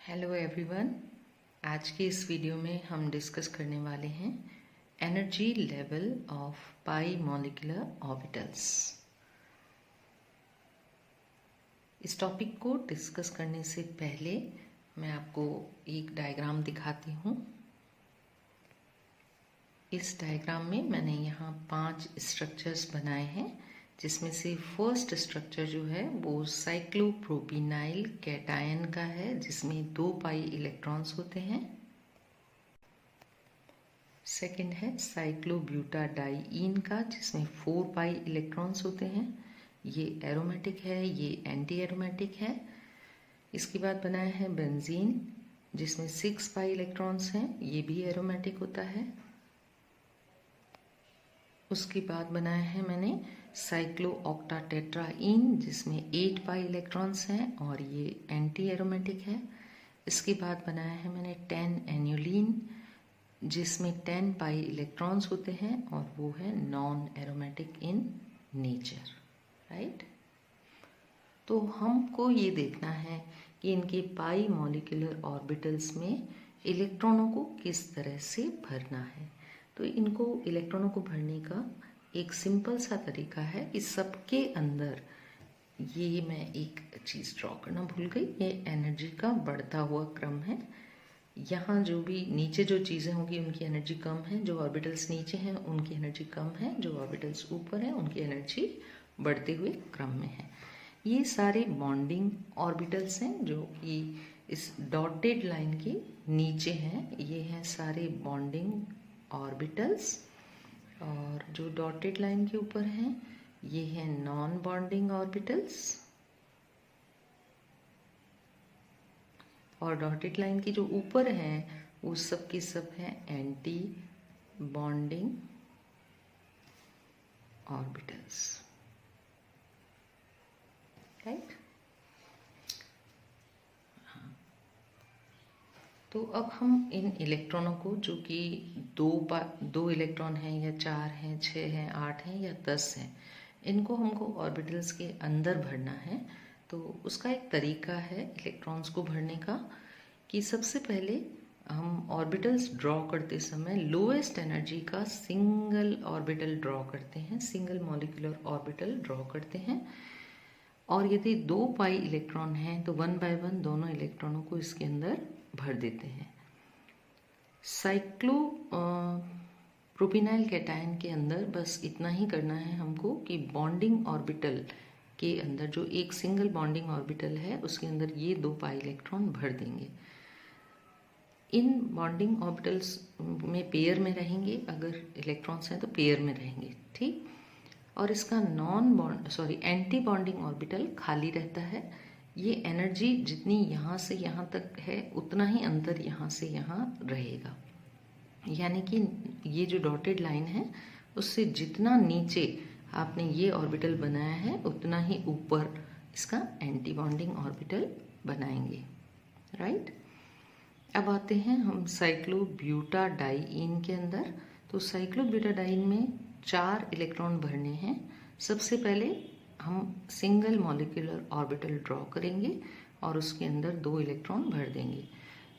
Hello everyone. आज के इस वीडियो में हम डिस्कस करने वाले हैं energy level of pi molecular orbitals. इस टॉपिक को डिस्कस करने से पहले मैं आपको एक डायग्राम दिखाती हूँ। इस डायग्राम में मैंने यहाँ 5 स्ट्रक्चर्स बनाए हैं, जिसमें से फर्स्ट स्ट्रक्चर जो है वो साइक्लोप्रोपिनाइल कैटायन का है, जिसमें 2 पाई इलेक्ट्रॉन्स होते हैं। सेकंड है साइक्लोब्यूटाडाइईन का, जिसमें 4 पाई इलेक्ट्रॉन्स होते हैं। ये एरोमेटिक है, ये एंटी एरोमेटिक है। इसके बाद बनाया है बेंजीन, जिसमें 6 पाई इलेक्ट्रॉन्स हैं, ये भी एरोमेटिक होता है। उसके बाद बनाया है मैंने साइक्लोऑक्टाटेट्राईन, जिसमें 8 पाई इलेक्ट्रॉन्स हैं और ये एंटी एरोमेटिक है। इसके बाद बनाया है मैंने 10 एन्युलिन, जिसमें 10 पाई इलेक्ट्रॉन्स होते हैं और वो है non aromatic in nature, right. तो हमको ये देखना है कि इनके पाई मॉलिक्यूलर ऑर्बिटल्स में इलेक्ट्रॉनों को किस तरह से भरना है। तो इनको इलेक्ट्रॉनों को भरने का एक सिंपल सा तरीका है कि सबके अंदर, ये मैं एक चीज़ ड्रॉ करना भूल गई, ये एनर्जी का बढ़ता हुआ क्रम है। यहाँ जो भी नीचे जो चीज़ें होंगी उनकी एनर्जी कम है, जो ऑर्बिटल्स नीचे हैं उनकी एनर्जी कम है, जो ऑर्बिटल्स ऊपर हैं उनकी एनर्जी बढ़ते हुए क्रम में है। ये सारे बॉन्डिंग ऑर्बिटल्स हैं जो कि इस डॉटेड लाइन के नीचे हैं। ये हैं सारे बॉन्डिंग ऑर्बिटल्स, और जो डॉटेड लाइन के ऊपर हैं ये हैं नॉन बॉन्डिंग ऑर्बिटल्स, और डॉटेड लाइन के जो ऊपर हैं वो सब के सब हैं एंटी बॉन्डिंग ऑर्बिटल्स, राइट। तो अब हम इन इलेक्ट्रॉनों को, जो कि दो इलेक्ट्रॉन हैं या 4 हैं, 6 हैं, 8 हैं या 10 हैं, इनको हमको ऑर्बिटल्स के अंदर भरना है। तो उसका एक तरीका है इलेक्ट्रॉन्स को भरने का कि सबसे पहले हम ऑर्बिटल्स ड्रॉ करते समय लोएस्ट एनर्जी का सिंगल ऑर्बिटल ड्रॉ करते हैं, सिंगल मॉलिक्यूलर ऑर्बिटल ड्रॉ करते हैं। और यदि 2 पाई इलेक्ट्रॉन हैं तो 1 बाय 1 दोनों इलेक्ट्रॉनों को इसके अंदर भर देते हैं। साइक्लो प्रोपिनाइल कैटायन के अंदर बस इतना ही करना है हमको कि बॉन्डिंग ऑर्बिटल के अंदर जो एक सिंगल बॉन्डिंग ऑर्बिटल है उसके अंदर ये 2 पाई इलेक्ट्रॉन भर देंगे। इन बॉन्डिंग ऑर्बिटल्स में पेयर में रहेंगे, अगर इलेक्ट्रॉन्स हैं तो पेयर में रहेंगे, ठीक। और इसका एंटी बॉन्डिंग ऑर्बिटल खाली रहता है। ये एनर्जी जितनी यहाँ से यहाँ तक है उतना ही अंतर यहाँ से यहाँ रहेगा, यानी कि ये जो डॉटेड लाइन है उससे जितना नीचे आपने ये ऑर्बिटल बनाया है उतना ही ऊपर इसका एंटी बॉन्डिंग ऑर्बिटल बनाएंगे, राइट। अब आते हैं हम साइक्लोब्यूटाडाइईन के अंदर। तो साइक्लोब्यूटाडाइईन में 4 इलेक्ट्रॉन भरने हैं। सबसे पहले हम सिंगल मॉलिक्यूलर ऑर्बिटल ड्रॉ करेंगे और उसके अंदर 2 इलेक्ट्रॉन भर देंगे।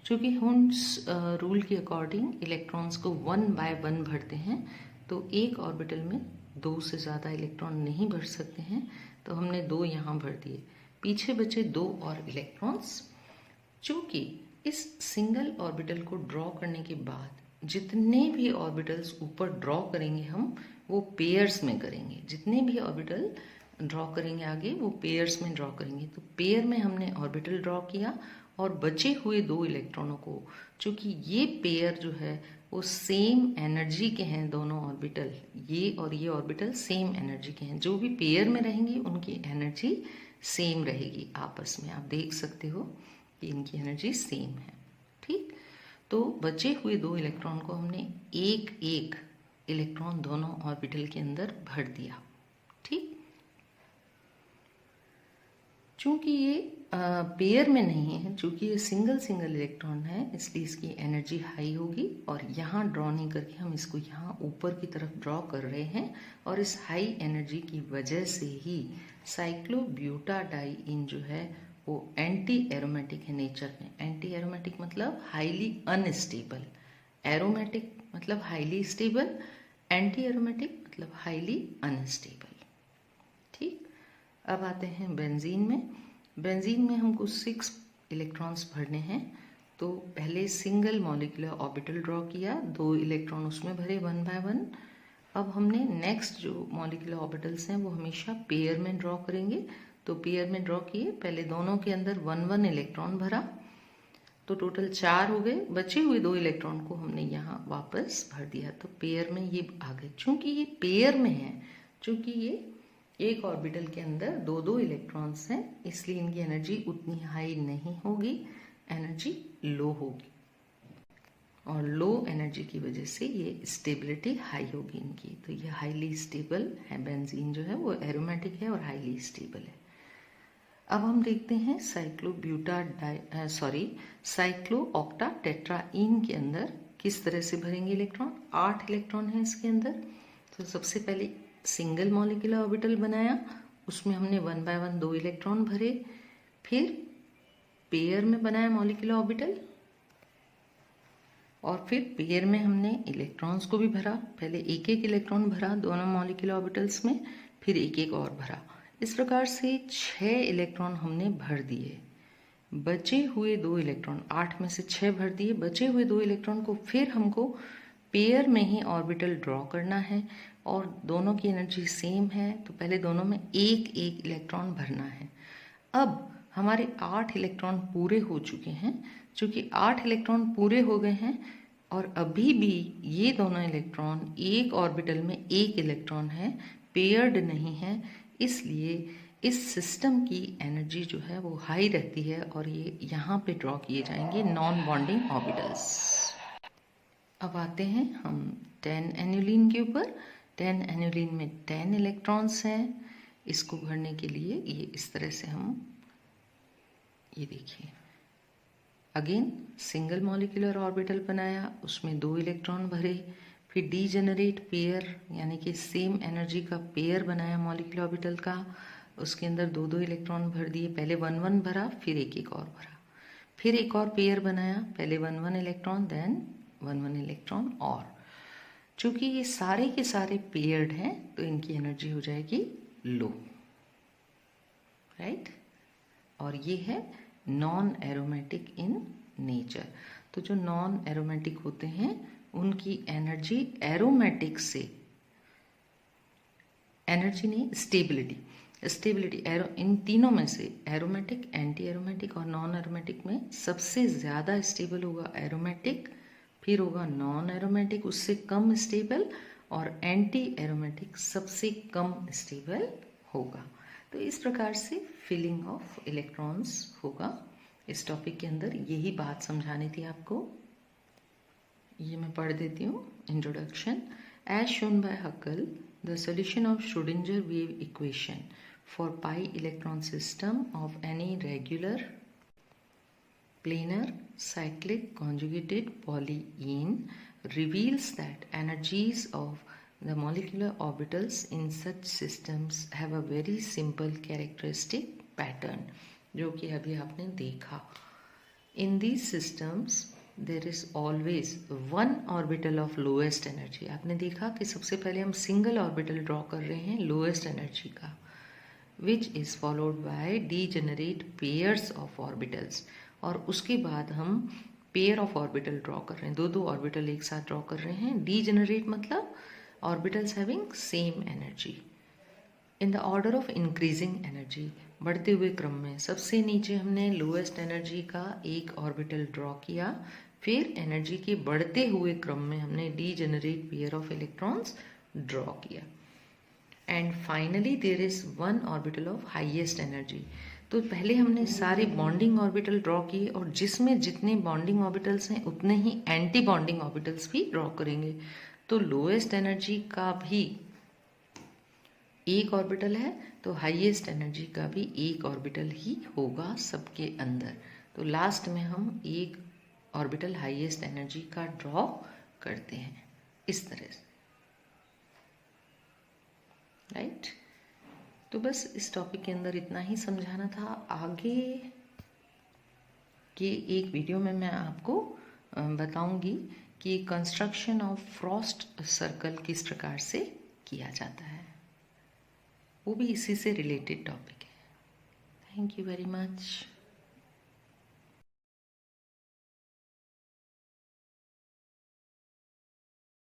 चूँकि हुंस रूल के अकॉर्डिंग इलेक्ट्रॉन्स को 1 बाय 1 भरते हैं, तो एक ऑर्बिटल में 2 से ज़्यादा इलेक्ट्रॉन नहीं भर सकते हैं, तो हमने 2 यहाँ भर दिए। पीछे बचे 2 और इलेक्ट्रॉन्स। चूँकि इस सिंगल ऑर्बिटल को ड्रॉ करने के बाद जितने भी ऑर्बिटल्स ऊपर ड्रॉ करेंगे हम वो पेयर्स में करेंगे। जितने भी ऑर्बिटल ड्रॉ करेंगे आगे वो पेयर्स में ड्रॉ करेंगे। तो पेयर में हमने ऑर्बिटल ड्रॉ किया और बचे हुए 2 इलेक्ट्रॉनों को, चूँकि ये पेयर जो है वो सेम एनर्जी के हैं, दोनों ऑर्बिटल, ये और ये ऑर्बिटल सेम एनर्जी के हैं, जो भी पेयर में रहेंगे उनकी एनर्जी सेम रहेगी आपस में। आप देख सकते हो कि इनकी एनर्जी सेम है, ठीक। तो बचे हुए 2 इलेक्ट्रॉन को हमने एक एक इलेक्ट्रॉन दोनों ऑर्बिटल के अंदर भर दिया, ठीक। चूँकि ये पेयर में नहीं है, चूँकि ये सिंगल इलेक्ट्रॉन है, इसलिए इसकी एनर्जी हाई होगी। और यहाँ ड्रॉ नहीं करके हम इसको यहाँ ऊपर की तरफ ड्रॉ कर रहे हैं, और इस हाई एनर्जी की वजह से ही साइक्लोब्यूटाडाइईन जो है वो एंटी एरोमेटिक है नेचर में। एंटी एरोमेटिक मतलब हाईली अनस्टेबल, एरोमेटिक मतलब हाईली स्टेबल, एंटी एरोमेटिक मतलब हाईली अनस्टेबल। ठीक, अब आते हैं बेंजीन में। बेंजीन में हमको 6 इलेक्ट्रॉन्स भरने हैं। तो पहले सिंगल मॉलिक्यूलर ऑर्बिटल ड्रॉ किया, 2 इलेक्ट्रॉन उसमें भरे 1 बाय 1। अब हमने नेक्स्ट जो मॉलिक्यूलर ऑर्बिटल्स हैं वो हमेशा पेयर में ड्रॉ करेंगे। तो पेयर में ड्रॉ किए, पहले दोनों के अंदर 1 इलेक्ट्रॉन भरा, तो टोटल 4 हो गए। बचे हुए 2 इलेक्ट्रॉन को हमने यहाँ वापस भर दिया, तो पेयर में ये आ गए। चूंकि ये पेयर में है, चूंकि ये एक ऑर्बिटल के अंदर 2 इलेक्ट्रॉन्स हैं, इसलिए इनकी एनर्जी उतनी हाई नहीं होगी, एनर्जी लो होगी। और लो एनर्जी की वजह से ये स्टेबिलिटी हाई होगी इनकी। तो ये हाईली स्टेबल है, बेंजीन जो है वो एरोमेटिक है और हाईली स्टेबल है। अब हम देखते हैं साइक्लोऑक्टा टेट्राईन के अंदर किस तरह से भरेंगे इलेक्ट्रॉन। 8 इलेक्ट्रॉन है इसके अंदर। तो सबसे पहले सिंगल मॉलिक्यूलर ऑर्बिटल बनाया, उसमें हमने 1 बाय 1 2 इलेक्ट्रॉन भरे। फिर पेयर में बनाया मॉलिक्यूलर ऑर्बिटल, और फिर पेयर में हमने इलेक्ट्रॉन्स को भी भरा। पहले एक एक इलेक्ट्रॉन भरा दोनों मॉलिक्यूलर ऑर्बिटल्स में, फिर एक एक और भरा। इस प्रकार से 6 इलेक्ट्रॉन हमने भर दिए। बचे हुए 2 इलेक्ट्रॉन, 8 में से 6 भर दिए, बचे हुए 2 इलेक्ट्रॉन को फिर हमको पेयर में ही ऑर्बिटल ड्रॉ करना है, और दोनों की एनर्जी सेम है, तो पहले दोनों में एक एक इलेक्ट्रॉन भरना है। अब हमारे 8 इलेक्ट्रॉन पूरे हो चुके हैं। चूंकि 8 इलेक्ट्रॉन पूरे हो गए हैं और अभी भी ये दोनों इलेक्ट्रॉन एक ऑर्बिटल में एक इलेक्ट्रॉन है, पेयर्ड नहीं है, इसलिए इस सिस्टम की एनर्जी जो है वो हाई रहती है, और ये यहाँ पे ड्रॉ किए जाएंगे नॉन बॉन्डिंग ऑर्बिटल्स। अब आते हैं हम 10 एनुलिन के ऊपर। 10 एनुलिन में 10 इलेक्ट्रॉन्स हैं। इसको भरने के लिए ये इस तरह से हम, ये देखिए, अगेन सिंगल मॉलिक्यूलर ऑर्बिटल बनाया, उसमें 2 इलेक्ट्रॉन भरे। फिर डीजेनरेट पेयर यानी कि सेम एनर्जी का पेयर बनाया मॉलिक्यूलर ऑर्बिटल का, उसके अंदर 2 इलेक्ट्रॉन भर दिए। पहले 1 भरा, फिर एक एक और भरा। फिर एक और पेयर बनाया, पहले 1 इलेक्ट्रॉन, देन 1 इलेक्ट्रॉन और। चूंकि ये सारे के सारे पेयर्ड हैं तो इनकी एनर्जी हो जाएगी लो, राइट। और ये है नॉन एरोमेटिक इन नेचर। तो जो नॉन एरोमेटिक होते हैं उनकी एनर्जी एरोमेटिक से, एनर्जी नहीं, स्टेबिलिटी इन तीनों में से एरोमेटिक, एंटी एरोमेटिक और नॉन एरोमेटिक में सबसे ज़्यादा स्टेबल होगा एरोमेटिक, फिर होगा नॉन एरोमेटिक उससे कम स्टेबल, और एंटी एरोमेटिक सबसे कम स्टेबल होगा। तो इस प्रकार से फिलिंग ऑफ इलेक्ट्रॉन्स होगा। इस टॉपिक के अंदर यही बात समझानी थी आपको। ये मैं पढ़ देती हूँ introduction. As shown by Hückel, the solution of Schrödinger wave equation for pi electron system of any regular planar cyclic conjugated polyene reveals that energies of the molecular orbitals in such systems have a very simple characteristic pattern, जो कि अभी आपने देखा। In these systems there is always one orbital of lowest energy। आपने देखा कि सबसे पहले हम सिंगल ऑर्बिटल ड्रॉ कर रहे हैं लोएस्ट एनर्जी का, which is followed by degenerate pairs of orbitals, और उसके बाद हम पेयर ऑफ ऑर्बिटल ड्रॉ कर रहे हैं, 2 ऑर्बिटल एक साथ ड्रॉ कर रहे हैं। डीजेनरेट मतलब orbitals having same energy in the order of increasing energy, बढ़ते हुए क्रम में। सबसे नीचे हमने लोएस्ट एनर्जी का एक ऑर्बिटल ड्रॉ किया, फिर एनर्जी के बढ़ते हुए क्रम में हमने degenerate pair of electrons draw किया, and finally there is 1 orbital of highest energy. तो पहले हमने सारे बॉन्डिंग ऑर्बिटल ड्रॉ किए, और जिसमें जितने बॉन्डिंग ऑर्बिटल्स हैं उतने ही एंटी बॉन्डिंग ऑर्बिटल्स भी ड्रॉ करेंगे। तो लोएस्ट एनर्जी का भी एक ऑर्बिटल है, तो हाईएस्ट एनर्जी का भी एक ऑर्बिटल ही होगा सबके अंदर। तो लास्ट में हम एक ऑर्बिटल हाईएस्ट एनर्जी का ड्रॉ करते हैं इस तरह से, राइट। तो बस इस टॉपिक के अंदर इतना ही समझाना था। आगे कि एक वीडियो में मैं आपको बताऊंगी कि कंस्ट्रक्शन ऑफ फ्रॉस्ट सर्कल किस प्रकार से किया जाता है, वो भी इसी से रिलेटेड टॉपिक है। Thank you very much.